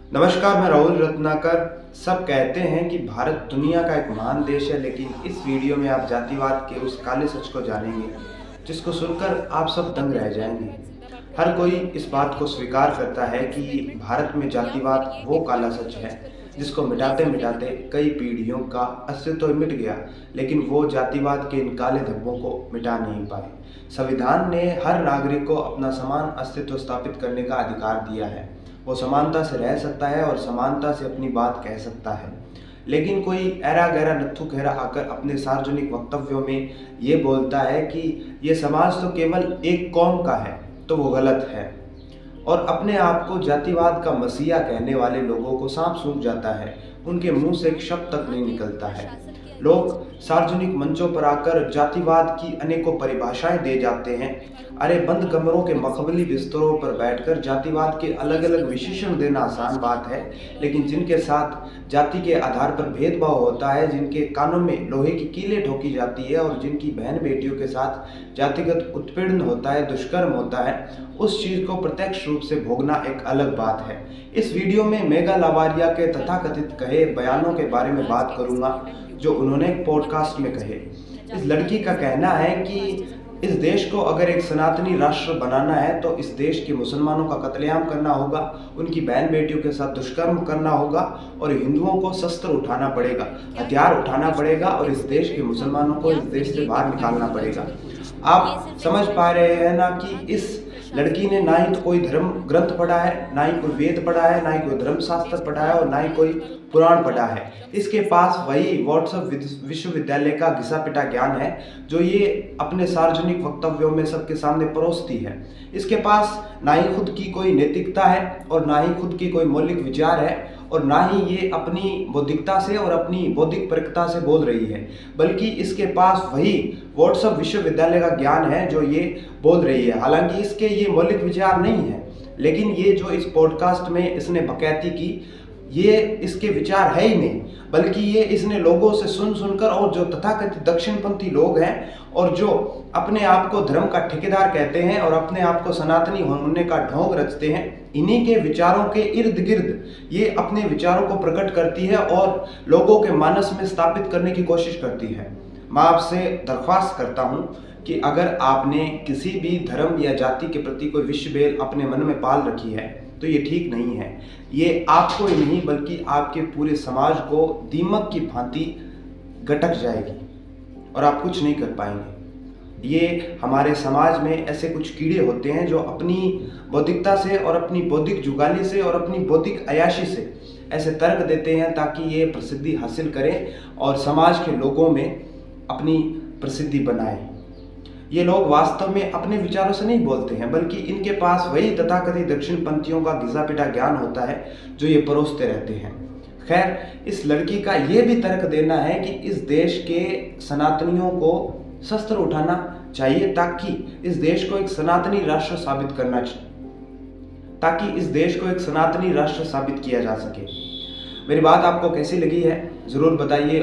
नमस्कार, मैं राहुल रत्नाकर। सब कहते हैं कि भारत दुनिया का एक महान देश है, लेकिन इस वीडियो में आप जातिवाद के उस काले सच को जानेंगे जिसको सुनकर आप सब दंग रह जाएंगे। हर कोई इस बात को स्वीकार करता है कि भारत में जातिवाद वो काला सच है जिसको मिटाते मिटाते कई पीढ़ियों का अस्तित्व मिट गया, लेकिन वो जातिवाद के इन काले धब्बों को मिटा नहीं पाए। संविधान ने हर नागरिक को अपना समान अस्तित्व स्थापित करने का अधिकार दिया है। वो समानता से रह सकता है और समानता से अपनी बात कह सकता है। लेकिन कोई ऐरा गैरा नत्थु खैरा आकर अपने सार्वजनिक वक्तव्यों में ये बोलता है कि ये समाज तो केवल एक कौम का है, तो वो गलत है। और अपने आप को जातिवाद का मसीहा कहने वाले लोगों को सांप सूंघ जाता है, उनके मुंह से एक शब्द तक नहीं निकलता है। लोग सार्वजनिक मंचों पर आकर जातिवाद की अनेकों परिभाषाएं दे जाते हैं। अरे बंद कमरों के मखमली बिस्तरों पर बैठकर जातिवाद के अलग अलग विशेषण देना आसान बात है, लेकिन जिनके साथ जाति के आधार पर भेदभाव होता है, जिनके कानों में लोहे की कीलें ठोकी जाती है और जिनकी बहन बेटियों के साथ जातिगत उत्पीड़न होता है, दुष्कर्म होता है, उस चीज को प्रत्यक्ष रूप से भोगना एक अलग बात है। इस वीडियो में मेघा लावारिया के तथाकथित कहे बयानों के बारे में बात करूंगा जो उन्होंने पॉडकास्ट में कहे। इस लड़की का कहना है कि इस देश को अगर एक सनातनी राष्ट्र बनाना है तो इस देश के मुसलमानों का कत्लेआम करना होगा, उनकी बहन बेटियों के साथ दुष्कर्म करना होगा और हिंदुओं को शस्त्र उठाना पड़ेगा, हथियार उठाना पड़ेगा और इस देश के मुसलमानों को इस देश से बाहर निकालना पड़ेगा। आप समझ पा रहे हैं ना कि इस लड़की ने ना ही तो कोई धर्म ग्रंथ पढ़ा है, ना ही कोई वेद पढ़ा है, ना ही कोई धर्म शास्त्र पढ़ा है और ना ही कोई पुराण पढ़ा है। इसके पास वही व्हाट्सएप विश्वविद्यालय का घिसा पिटा ज्ञान है जो ये अपने सार्वजनिक वक्तव्यों में सबके सामने परोसती है। इसके पास ना ही खुद की कोई नैतिकता है और ना ही खुद की कोई मौलिक विचार है और ना ही ये अपनी बौद्धिकता से और अपनी बौद्धिक प्रखता से बोल रही है, बल्कि इसके पास वही व्हाट्सएप विश्वविद्यालय का ज्ञान है जो ये बोल रही है। हालांकि इसके ये मौलिक विचार नहीं है, लेकिन ये जो इस पॉडकास्ट में इसने बकैती की, ये इसके विचार है ही नहीं, बल्कि ये इसने लोगों से सुन सुनकर और जो तथाकथित दक्षिणपंथी लोग हैं और जो अपने आप को धर्म का ठेकेदार कहते हैं और अपने आप को सनातनी होने का ढोंग रचते हैं, इन्हीं के विचारों के इर्द गिर्द ये अपने विचारों को प्रकट करती है और लोगों के मानस में स्थापित करने की कोशिश करती है। मैं आपसे दरख्वास्त करता हूँ कि अगर आपने किसी भी धर्म या जाति के प्रति कोई विष बेल अपने मन में पाल रखी है तो ये ठीक नहीं है। ये आपको ही नहीं बल्कि आपके पूरे समाज को दीमक की भांति गटक जाएगी और आप कुछ नहीं कर पाएंगे। ये हमारे समाज में ऐसे कुछ कीड़े होते हैं जो अपनी बौद्धिकता से और अपनी बौद्धिक जुगाली से और अपनी बौद्धिक अयाशी से ऐसे तर्क देते हैं ताकि ये प्रसिद्धि हासिल करें और समाज के लोगों में अपनी प्रसिद्धि बनाएं। ये लोग वास्तव में अपने विचारों से नहीं बोलते हैं, बल्कि इनके पास वही तथाकथित दक्षिणपंथियों का घिसा पिटा ज्ञान होता है जो ये परोसते रहते हैं। खैर, इस लड़की का ये भी तर्क देना है कि इस देश के सनातनियों को शस्त्र उठाना चाहिए ताकि इस देश को एक सनातनी राष्ट्र साबित करना ताकि इस देश को एक सनातनी राष्ट्र साबित किया जा सके। मेरी बात आपको कैसी लगी है जरूर बताइए।